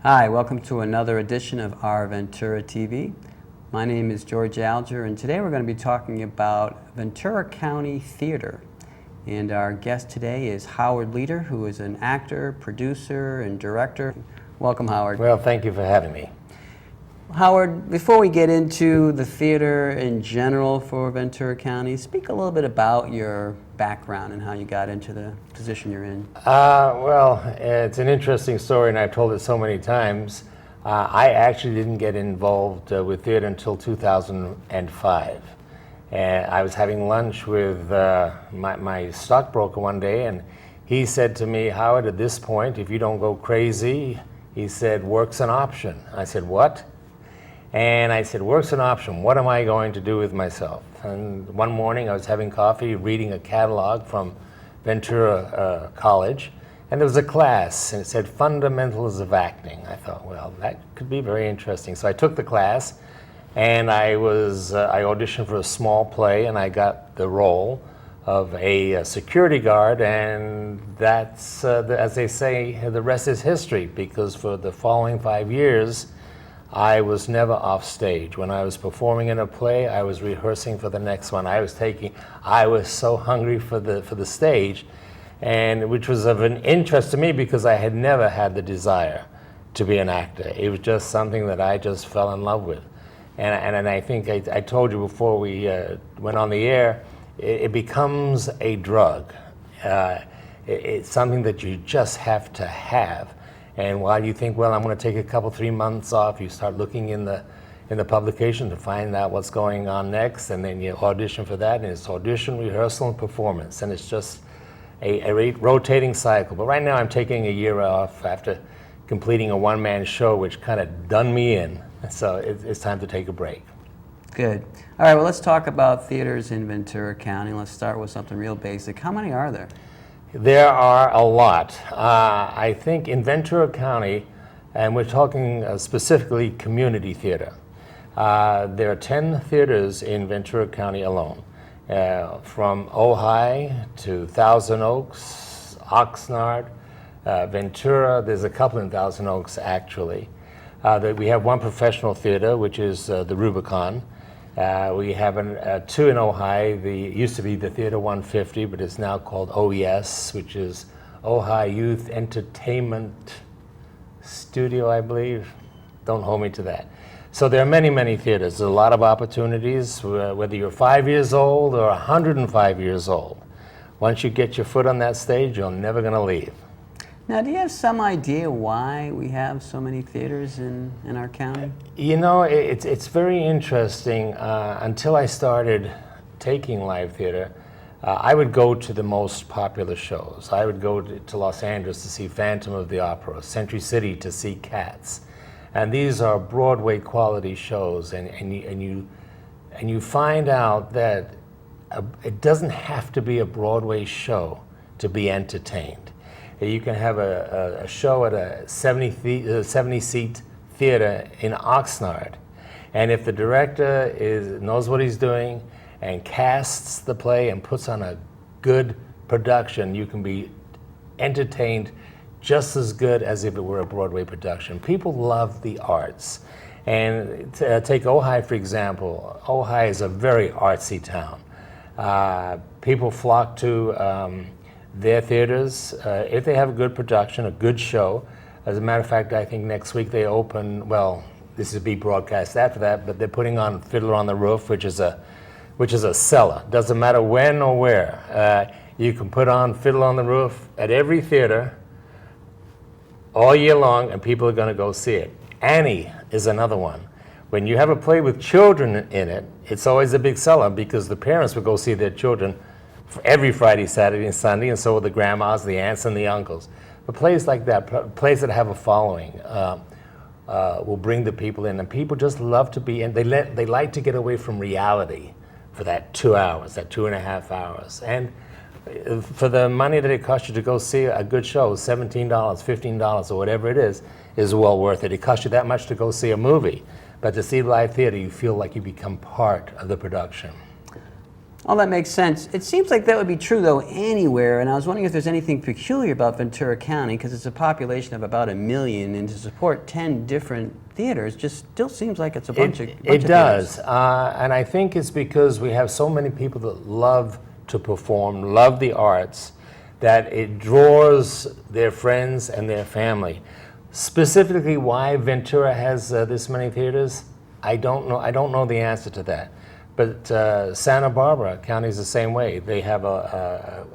Hi, welcome to another edition of Our Ventura TV. My name is George ALGER, and today we're going to be talking about Ventura County Theater. And our guest today is Howard Leader, who is an actor, producer, and director. Welcome, Howard. Well, thank you for having me. Howard, before we get into the theater in general for Ventura County, speak a little bit about your background and how you got into the position you're in. Well, it's an interesting story, and I've told it so many times. I actually didn't get involved with theater until 2005. And I was having lunch with my stockbroker one day, and he said to me, Howard, at this point, if you don't go crazy, he said, work's an option. I said, what? And I said, work's an option. What am I going to do with myself? And one morning I was having coffee, reading a catalog from Ventura College, and there was a class, and it said Fundamentals of Acting. I thought, well, that could be very interesting. So I took the class, and I auditioned for a small play, and I got the role of a security guard, and that's, as they say, the rest is history, because for the following 5 years, I was never off stage. When I was performing in a play, I was rehearsing for the next one. I was so hungry for the stage, and which was of an interest to me because I had never had the desire to be an actor. It was just something that I just fell in love with. And I think I told you before we went on the air, it becomes a drug. It's something that you just have to have. And while you think, well, I'm going to take a couple, 3 months off, you start looking in the publication to find out what's going on next, and then you audition for that, and it's audition, rehearsal, and performance, and it's just a rotating cycle. But right now I'm taking a year off after completing a one-man show, which kind of done me in, so it's time to take a break. Good. All right, well, let's talk about theaters in Ventura County. Let's start with something real basic. How many are there? There are a lot. I think in Ventura County, and we're talking specifically community theater, there are 10 theaters in Ventura County alone, from Ojai to Thousand Oaks, Oxnard, Ventura. There's a couple in Thousand Oaks, actually. We have one professional theater, which is the Rubicon. We have two in Ojai. It used to be the Theater 150, but it's now called OES, which is Ojai Youth Entertainment Studio, I believe. Don't hold me to that. So there are many, many theaters. There's a lot of opportunities, whether you're 5 years old or 105 years old. Once you get your foot on that stage, you're never going to leave. Now, do you have some idea why we have so many theaters in our county? You know, it's very interesting. Until I started taking live theater, I would go to the most popular shows. I would go to Los Angeles to see Phantom of the Opera, Century City to see Cats. And these are Broadway quality shows, and you find out that it doesn't have to be a Broadway show to be entertained. You can have a show at a 70-seat theater in Oxnard, and if the director knows what he's doing and casts the play and puts on a good production, you can be entertained just as good as if it were a Broadway production. People love the arts. And take Ojai, for example. Ojai is a very artsy town. People flock to their theaters, if they have a good production, a good show. As a matter of fact, I think next week they open, well, this will be broadcast after that, but they're putting on Fiddler on the Roof, which is a seller. Doesn't matter when or where. You can put on Fiddler on the Roof at every theater all year long, and people are going to go see it. Annie is another one. When you have a play with children in it, it's always a big seller because the parents will go see their children every Friday, Saturday, and Sunday, and so will the grandmas, the aunts, and the uncles. But plays like that, plays that have a following, will bring the people in, and people just love to be in. They like to get away from reality for that 2 hours, that 2.5 hours. And for the money that it costs you to go see a good show, $17, $15, or whatever it is well worth it. It costs you that much to go see a movie, but to see live theater, you feel like you become part of the production. Oh, that makes sense. It seems like that would be true, though, anywhere, and I was wondering if there's anything peculiar about Ventura County, because it's a population of about 1 million, and to support 10 different theaters just still seems like it's a bunch of It does, theaters. and I think it's because we have so many people that love to perform, love the arts, that it draws their friends and their family. Specifically why Ventura has this many theaters, I don't know. I don't know the answer to that. But Santa Barbara County is the same way. They have a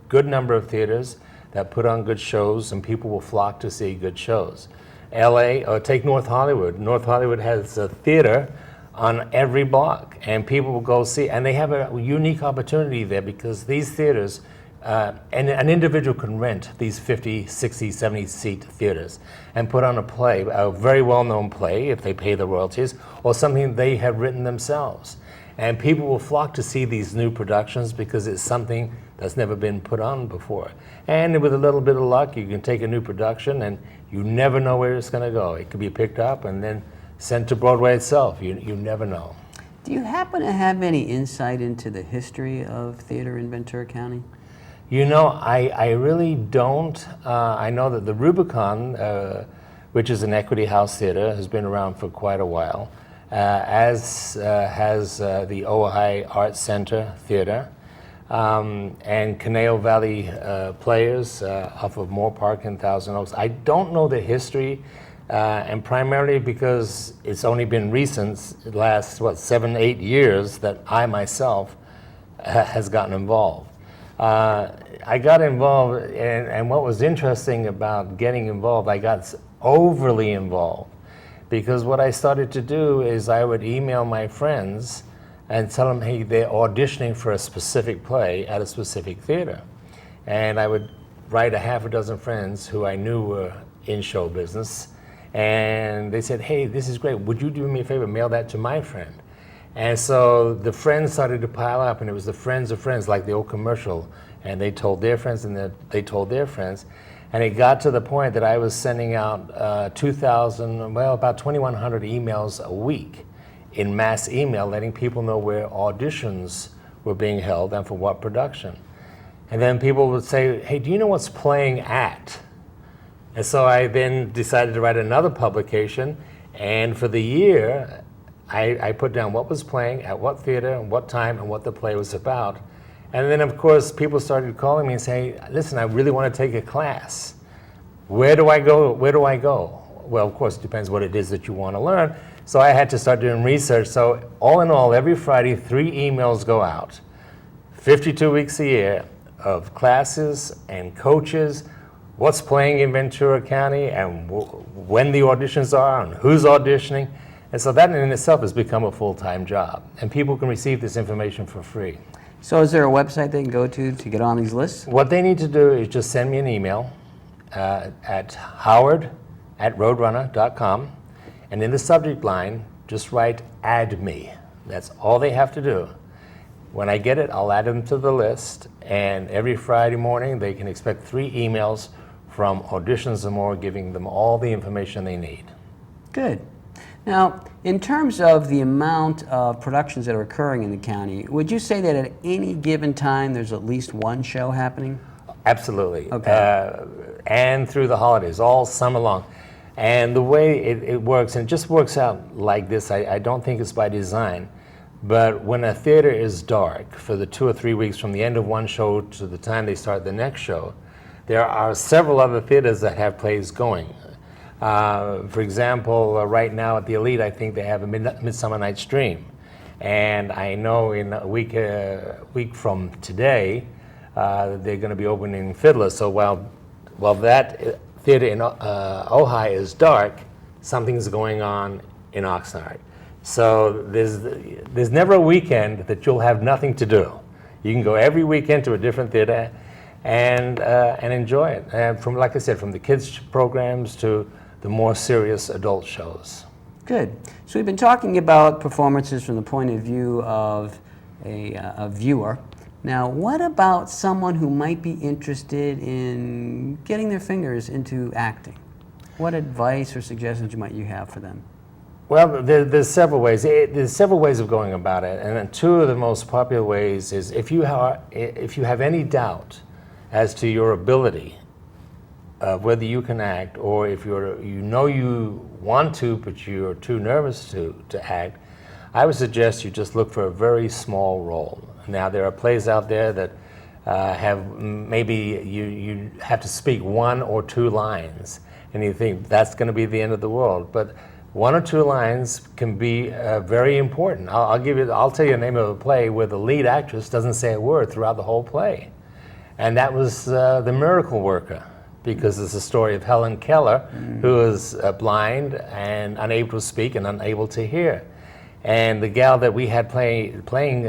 good number of theaters that put on good shows, and people will flock to see good shows. LA, or take North Hollywood. North Hollywood has a theater on every block, and people will go see, and they have a unique opportunity there because these theaters, and an individual can rent these 50, 60, 70 seat theaters and put on a play, a very well-known play if they pay the royalties, or something they have written themselves. And people will flock to see these new productions because it's something that's never been put on before. And with a little bit of luck, you can take a new production and you never know where it's going to go. It could be picked up and then sent to Broadway itself. You never know. Do you happen to have any insight into the history of theater in Ventura County? You know, I really don't. I know that the Rubicon, which is an Equity House theater, has been around for quite a while, as has the Ojai Arts Center Theater, and Canal Valley Players off of Moore Park in Thousand Oaks. I don't know the history, and primarily because it's only been recent, the last, 7, 8 years that I myself has gotten involved. I got involved, and what was interesting about getting involved, I got overly involved, because what I started to do is I would email my friends and tell them, hey, they're auditioning for a specific play at a specific theater. And I would write a half a dozen friends who I knew were in show business, and they said, hey, this is great, would you do me a favor, mail that to my friend? And so the friends started to pile up, and it was the friends of friends, like the old commercial, and they told their friends, and they told their friends. And it got to the point that I was sending out 2,000, about 2,100 emails a week in mass email, letting people know where auditions were being held and for what production. And then people would say, hey, do you know what's playing at? And so I then decided to write another publication, and for the year, I put down what was playing, at what theater, and what time, and what the play was about. And then, of course, people started calling me and saying, listen, I really want to take a class. Where do I go? Where do I go? Well, of course, it depends what it is that you want to learn. So I had to start doing research. So all in all, every Friday, 3 emails go out, 52 weeks a year, of classes and coaches, what's playing in Ventura County, and when the auditions are, and who's auditioning. And so that in itself has become a full-time job. And people can receive this information for free. So is there a website they can go to get on these lists? What they need to do is just send me an email at howard@roadrunner.com, and in the subject line, just write "add me." That's all they have to do. When I get it, I'll add them to the list, and every Friday morning they can expect 3 emails from Auditions and More, giving them all the information they need. Good. Now, in terms of the amount of productions that are occurring in the county, would you say that at any given time there's at least one show happening? Absolutely. Okay. And through the holidays, all summer long. And the way it works, and it just works out like this, I don't think it's by design, but when a theater is dark for the 2 or 3 weeks from the end of one show to the time they start the next show, there are several other theaters that have plays going. For example, right now at the Elite, I think they have a Midsummer Night's Dream. And I know in a week from today, they're going to be opening Fiddler. So while that theater in Ojai is dark, something's going on in Oxnard. So there's never a weekend that you'll have nothing to do. You can go every weekend to a different theater and enjoy it. And from, like I said, from the kids programs to the more serious adult shows. Good. So we've been talking about performances from the point of view of a viewer. Now, what about someone who might be interested in getting their fingers into acting? What advice or suggestions might you have for them? Well, there's several ways. There's several ways of going about it, and then two of the most popular ways is if you have any doubt as to your ability of whether you can act, or if you want to but you're too nervous to act, I would suggest you just look for a very small role. Now there are plays out there that have maybe you have to speak 1 or 2 lines, and you think that's going to be the end of the world, but 1 or 2 lines can be very important. I'll tell you the name of a play where the lead actress doesn't say a word throughout the whole play, and that was The Miracle Worker, because it's a story of Helen Keller, who is blind and unable to speak and unable to hear. And the gal that we had playing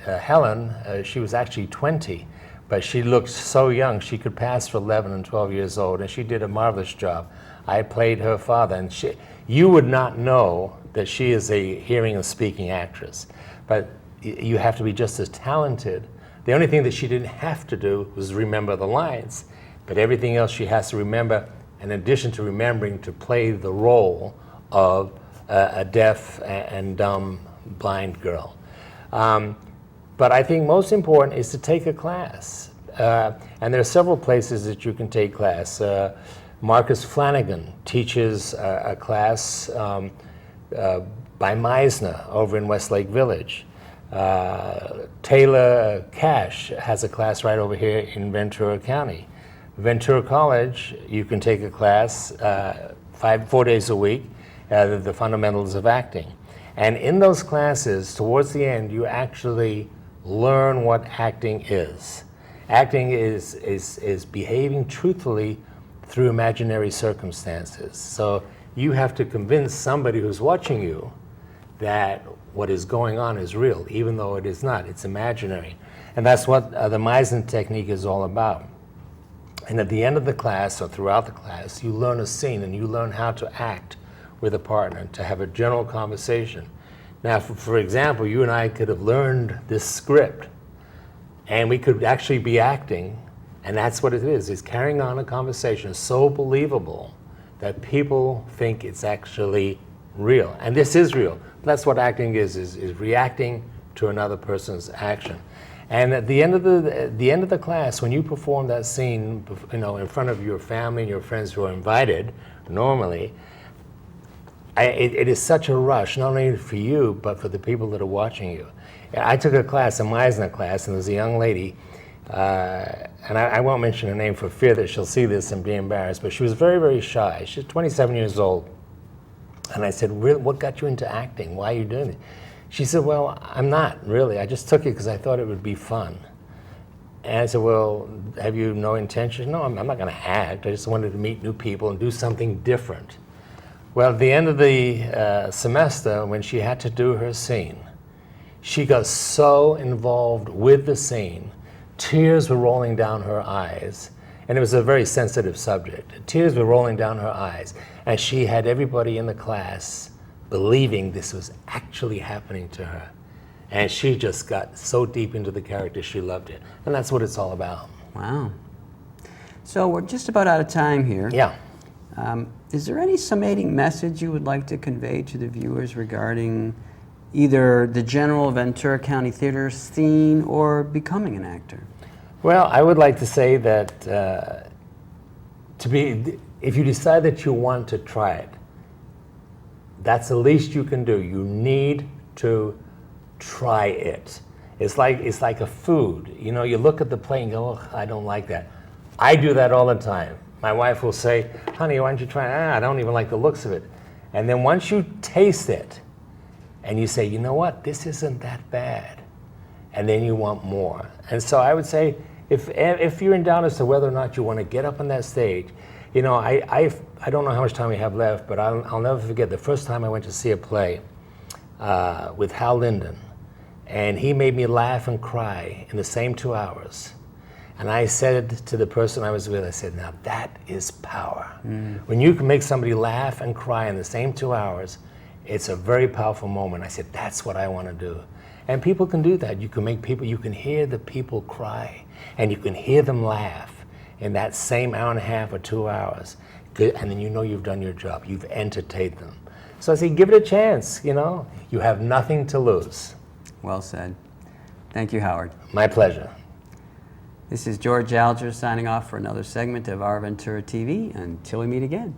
Helen, she was actually 20, but she looked so young. She could pass for 11 and 12 years old, and she did a marvelous job. I played her father, and you would not know that she is a hearing and speaking actress, but you have to be just as talented. The only thing that she didn't have to do was remember the lines, but everything else she has to remember, in addition to remembering to play the role of a deaf and dumb blind girl. But I think most important is to take a class. And there are several places that you can take class. Marcus Flanagan teaches a class by Meisner over in Westlake Village. Taylor Cash has a class right over here in Ventura County. Ventura College, you can take a class 4 days a week, the fundamentals of acting. And in those classes, towards the end, you actually learn what acting is. Acting is behaving truthfully through imaginary circumstances. So you have to convince somebody who's watching you that what is going on is real, even though it is not, it's imaginary. And that's what the Meisner technique is all about. And at the end of the class, or throughout the class, you learn a scene and you learn how to act with a partner, to have a general conversation. Now, for example, you and I could have learned this script, and we could actually be acting, and that's what it is carrying on a conversation so believable that people think it's actually real. And this is real. That's what acting is reacting to another person's action. And at the end of the class, when you perform that scene, in front of your family and your friends who are invited, normally, it is such a rush, not only for you, but for the people that are watching you. I took a class, a Meisner class, and there was a young lady, and I won't mention her name for fear that she'll see this and be embarrassed, but she was very, very shy. She's 27 years old. And I said, what got you into acting? Why are you doing it? She said, well, I'm not really. I just took it because I thought it would be fun. And I said, well, have you no intention? No, I'm not going to act. I just wanted to meet new people and do something different. Well, at the end of the semester, when she had to do her scene, she got so involved with the scene, tears were rolling down her eyes, and it was a very sensitive subject. Tears were rolling down her eyes, and she had everybody in the class believing this was actually happening to her. And she just got so deep into the character, she loved it. And that's what it's all about. Wow. So we're just about out of time here. Yeah. Is there any summating message you would like to convey to the viewers regarding either the general Ventura County theater scene or becoming an actor? Well, I would like to say that if you decide that you want to try it, that's the least you can do. You need to try it. It's like a food. You look at the plate and go, oh, I don't like that. I do that all the time. My wife will say, honey, why don't you try it? I don't even like the looks of it. And then once you taste it and you say, you know what, this isn't that bad, and then you want more. And so I would say, if you're in doubt as to whether or not you want to get up on that stage, I don't know how much time we have left, but I'll never forget the first time I went to see a play with Hal Linden, and he made me laugh and cry in the same 2 hours. And I said to the person I was with, I said, now that is power. When you can make somebody laugh and cry in the same 2 hours, it's a very powerful moment. I said, that's what I want to do. And people can do that. You can hear the people cry, and you can hear them laugh. in that same hour and a half or 2 hours. Good, and then you know you've done your job. You've entertained them. So I say, give it a chance, you know. You have nothing to lose. Well said. Thank you, Howard. My pleasure. This is George Alger signing off for another segment of Our Ventura TV. Until we meet again.